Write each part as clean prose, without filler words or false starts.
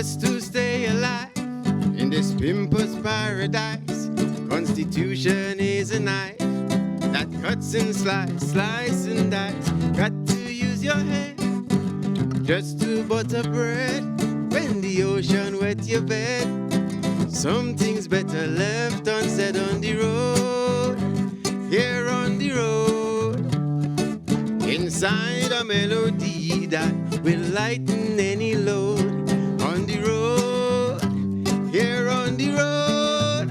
just to stay alive in this pimper's paradise. Constitution is a knife that cuts and slice and dice. Got to use your head just to butter bread when the ocean wet your bed. Some things better left unsaid on the road, here on the road. Inside a melody that will lighten any load. On the road, here on the road.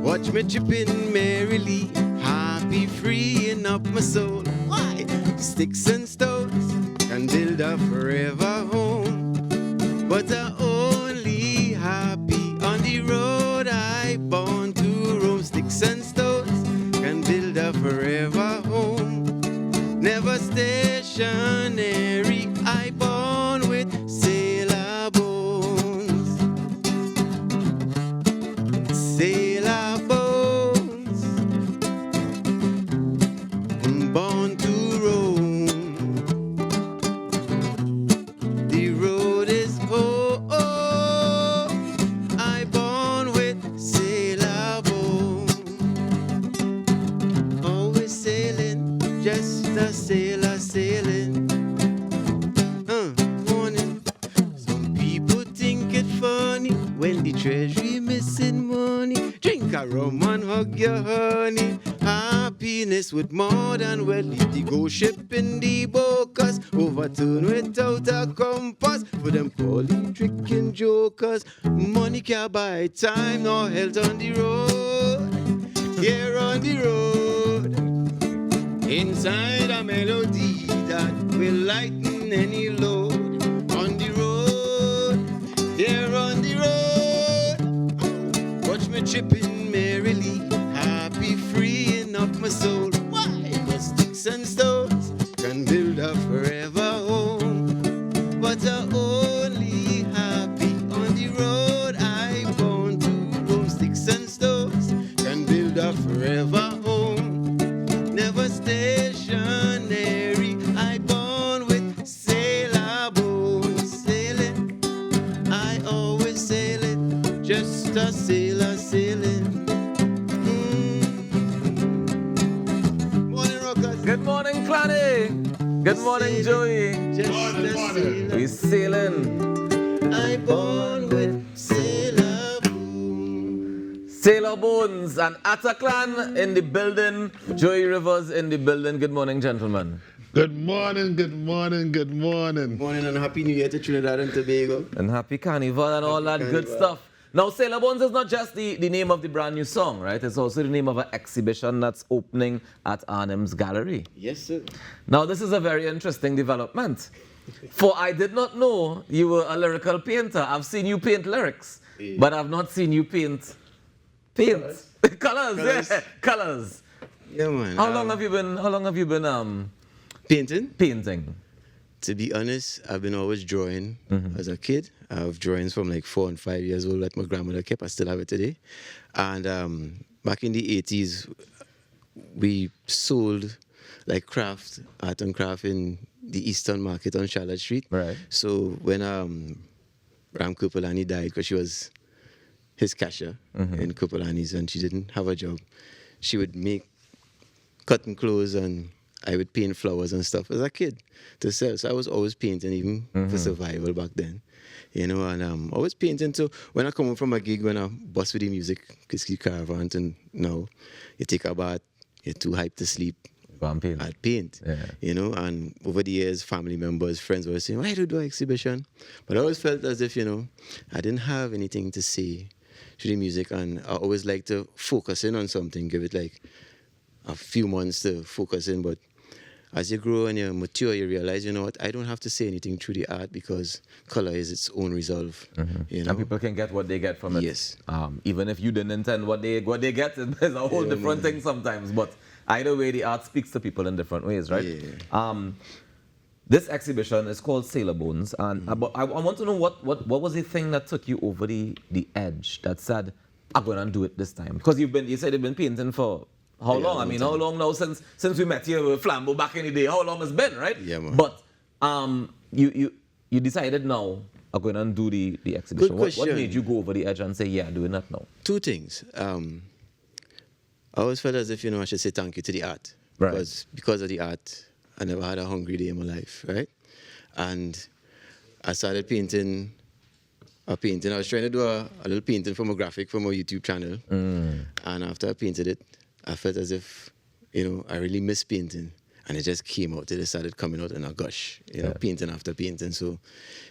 Watch me chipping merrily, happy, freeing up my soul. Why? Sticks and stones can build a forever home, but I only happy on the road I born to roam. Sticks and stones can build a forever home, never stationary. I born with sailor bones, sailor bones, born to roam. The road is home, I born with sailor bones. Always sailing, just a sailor sailing. Morning. Some people think it funny when the treasury missing money. Drink a rum and hug your honey. Happiness with more than well. Leave the go ship in the bocas, overturn without a compass. For them poly tricking jokers, money can't buy time nor health on the road. Here on the road, inside a melody that will lighten any load. On the road, here on the road. Watch me tripping merrily, happy, freeing up my soul. Why? The sticks and stones can build a forever home, but I only happy on the road I born to roam. Sticks and stones can build a forever home, never stationary. I born with sailor bones, sailing. I always sailing, just a sailor sailing. Morning, rockers. Good morning, Clanny. Good morning, Joey. Just a sailor. We sailing. I born with sailor bones. Sailor Bones and Ataklan in the building. Joey Rivers in the building. Good morning, gentlemen. Good morning, good morning, good morning. Morning and happy New Year to Trinidad and Tobago. And happy Carnival and all that good Carnival. stuff. Now, Sailor Bones is not just the name of the brand new song, right? It's also the name of an exhibition that's opening at Arnim's Gallery. Yes, sir. Now, this is a very interesting development. For I did not know you were a lyrical painter. I've seen you paint lyrics, Yeah. but I've not seen you paint. Colors, Colours. yeah, colors. Yeah, man. How long have you been Painting? painting? To be honest, I've been always drawing as a kid. I have drawings from like 4 and 5 years old that my grandmother kept. I still have it today. And back in the 80s, we sold like craft, art and craft in the Eastern Market on Charlotte Street. Right. So when Ram Kupalani died, because she was his cashier in Kupalani's and she didn't have a job, she would make cotton clothes and I would paint flowers and stuff as a kid to sell. So I was always painting, even for survival back then. You know, and always painting. So when I come home from a gig, when I bust with the music, Kiski Caravan, and now you take a bath, you're too hyped to sleep, Go and paint. I'd paint. Yeah. You know, and over the years, family members, friends were saying, why do you do an exhibition? But I always felt as if, you know, I didn't have anything to say to the music, and I always like to focus in on something, give it like a few months to focus in, but as you grow and you mature, you realize, you know what, I don't have to say anything through the art because color is its own resolve. You know? And people can get what they get from it. Yes. Even if you didn't intend what they get, is a whole different thing sometimes. But either way, the art speaks to people in different ways, right? Yeah. This exhibition is called Sailor Bones, and but I want to know what was the thing that took you over the edge that said, I'm going to do it this time? Because you said you've been painting for how long? I mean, how long now since we met here with Flambeau back in the day? How long it's been, right? Yeah, man. But you decided now, are going and do the exhibition? Good What question. made you go over the edge and say, yeah, doing that now? Two things. I always felt as if, I should say thank you to the art. Right. Because of the art, I never had a hungry day in my life, right? And I started painting a painting. I was trying to do a little painting from a graphic from a YouTube channel. And after I painted it, I felt as if, I really miss painting. And it just came out. It just started coming out in a gush, painting after painting. So,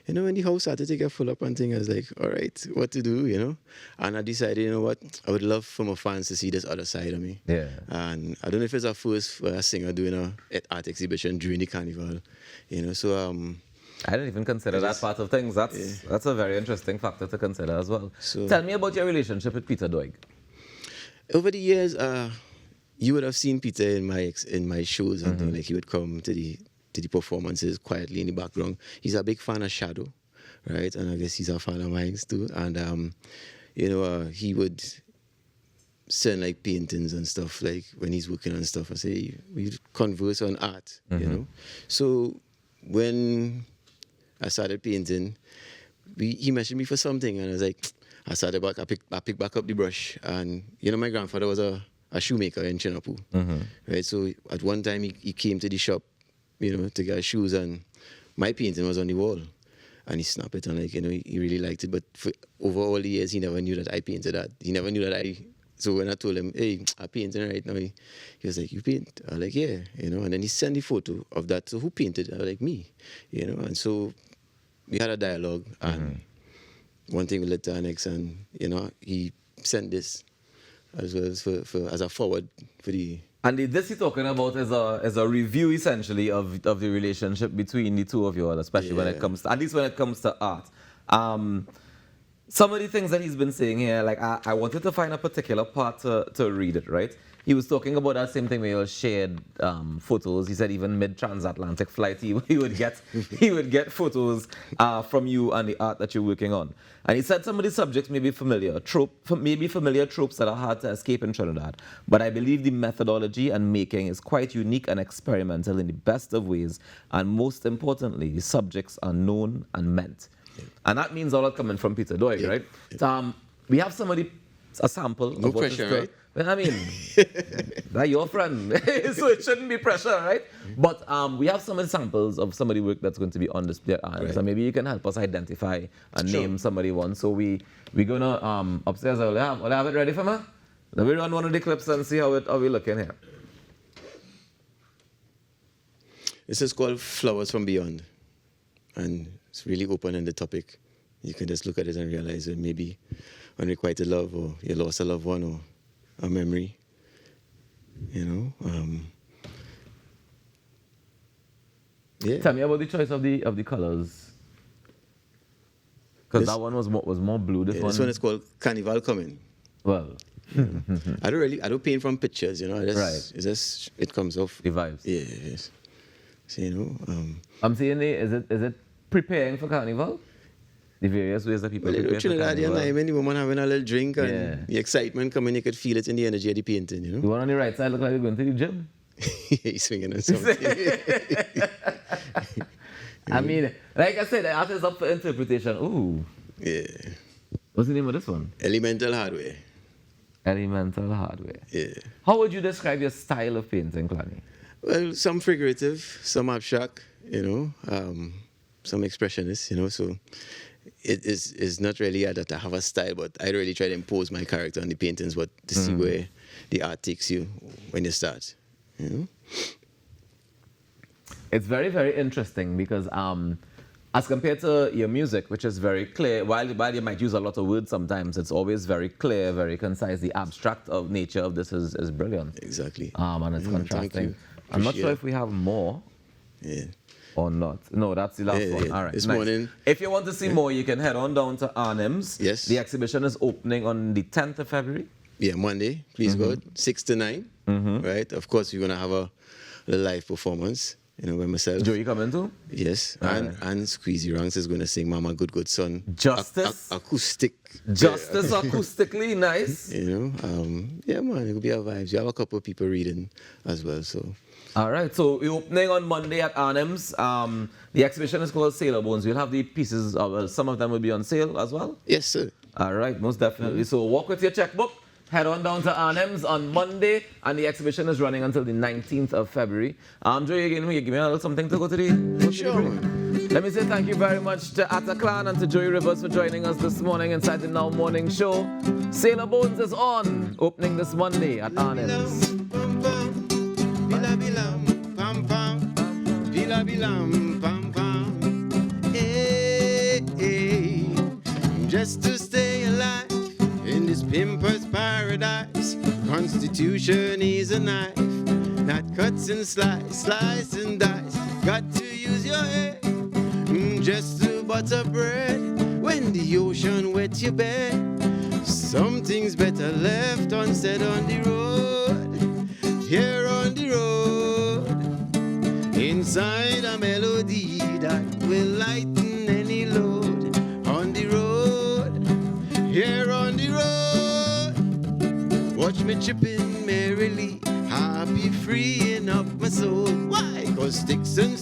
when the house started to get full up and things, I was like, all right, what to do, And I decided, what, I would love for my fans to see this other side of me. Yeah. And I don't know if it's a first for a singer doing an art exhibition during the carnival, so... I didn't even consider that part of things. That's a very interesting factor to consider as well. So, tell me about your relationship with Peter Doig. Over the years, you would have seen Peter in my shows and things. Like he would come to the performances quietly in the background. He's a big fan of Shadow, right? And I guess he's a fan of mine too. And he would send like paintings and stuff like when he's working on stuff. I say we converse on art, So when I started painting, he mentioned me for something, and I was like, I started back. I picked back up the brush, and my grandfather was a shoemaker in Chinapu, right? So at one time he came to the shop, to get shoes, and my painting was on the wall, and he snapped it, and he really liked it. But over all the years, he never knew that I painted that. He never knew that I. So when I told him, hey, I'm painting right now, he was like, you paint? I was like, yeah, And then he sent the photo of that. So who painted? I was like, me, And so we had a dialogue, and one thing led to the next, and he sent this as well as a forward for the. And this you're talking about is a review essentially of the relationship between the two of you all, especially when it comes to, at least when it comes to art. Some of the things that he's been saying here, like I wanted to find a particular part to read it, right? He was talking about that same thing where you shared photos. He said even mid-transatlantic flight, he would get photos from you and the art that you're working on. And he said some of the subjects may be familiar tropes that are hard to escape in Trinidad. But I believe the methodology and making is quite unique and experimental in the best of ways. And most importantly, the subjects are known and meant. Yeah. And that means all that coming from Peter Doig, right? Yeah. We have a sample no of what pressure, right? Well, I mean, that's your friend, so it shouldn't be pressure, right? But we have some examples of some of the work that's going to be on display, so maybe you can help us identify and name somebody one. So we're gonna upstairs. Will I have it ready for me? Let me run one of the clips and see how we looking here. This is called Flowers from Beyond, and it's really open in the topic. You can just look at it and realize that maybe unrequited love, or you lost a loved one, or a memory, Yeah. Tell me about the choice of the colors, because that one was more blue. This one is called Carnival Coming. Well, I don't paint from pictures, it comes off the vibes. Yeah, yes. So, I'm saying, is it preparing for Carnival? The various ways that people prepare for Carnival. When the woman having a little drink and the excitement coming, you could feel it in the energy of the painting, The one on the right side look like you're going to the gym. He's swinging on something. I mean, like I said, the art is up for interpretation. Ooh. Yeah. What's the name of this one? Elemental Hardware. Elemental Hardware. Yeah. How would you describe your style of painting, Clanny? Well, some figurative, some abstract, some expressionist, so it is not really that I have a style, but I really try to impose my character on the paintings, but to see where the art takes you when you start. It's very, very interesting because as compared to your music, which is very clear, while you might use a lot of words sometimes, it's always very clear, very concise. The abstract of nature of this is brilliant. Exactly. And it's contrasting. I'm not sure if we have more. Yeah. Or not. No, that's the last one. All right. This morning. If you want to see more, you can head on down to Arnim's. Yes. The exhibition is opening on the 10th of February. Yeah, Monday, please God, 6 to 9. Right? Of course, we're going to have a live performance. by myself. Joey coming too? Yes, and Squeezy Ranks is going to sing Mama Good Good Son. Justice? Acoustic. Justice acoustically, nice. Yeah, man, it will be a vibes. You have a couple of people reading as well, so. All right, so we're opening on Monday at Arnim's. The exhibition is called Sailor Bones. We'll have the pieces, some of them will be on sale as well? Yes, sir. All right, most definitely. So walk with your checkbook, head on down to Arnim's on Monday, and the exhibition is running until the 19th of February. Joey, give me a little something to go to the... Sure. Let me say thank you very much to Ataklan and to Joey Rivers for joining us this morning inside the Now Morning Show. Sailor Bones is on, opening this Monday at Arnim's. Just to stay alive in this pimper's paradise, Constitution is a knife that cuts and slice and dice. Got to use your head just to butter bread. When the ocean wets your bed, something's better left unsaid on the road. Here on the road, inside a melody that will lighten any load. On the road, here on the road, watch me chipping merrily, happy freeing up my soul. Why? 'Cause sticks and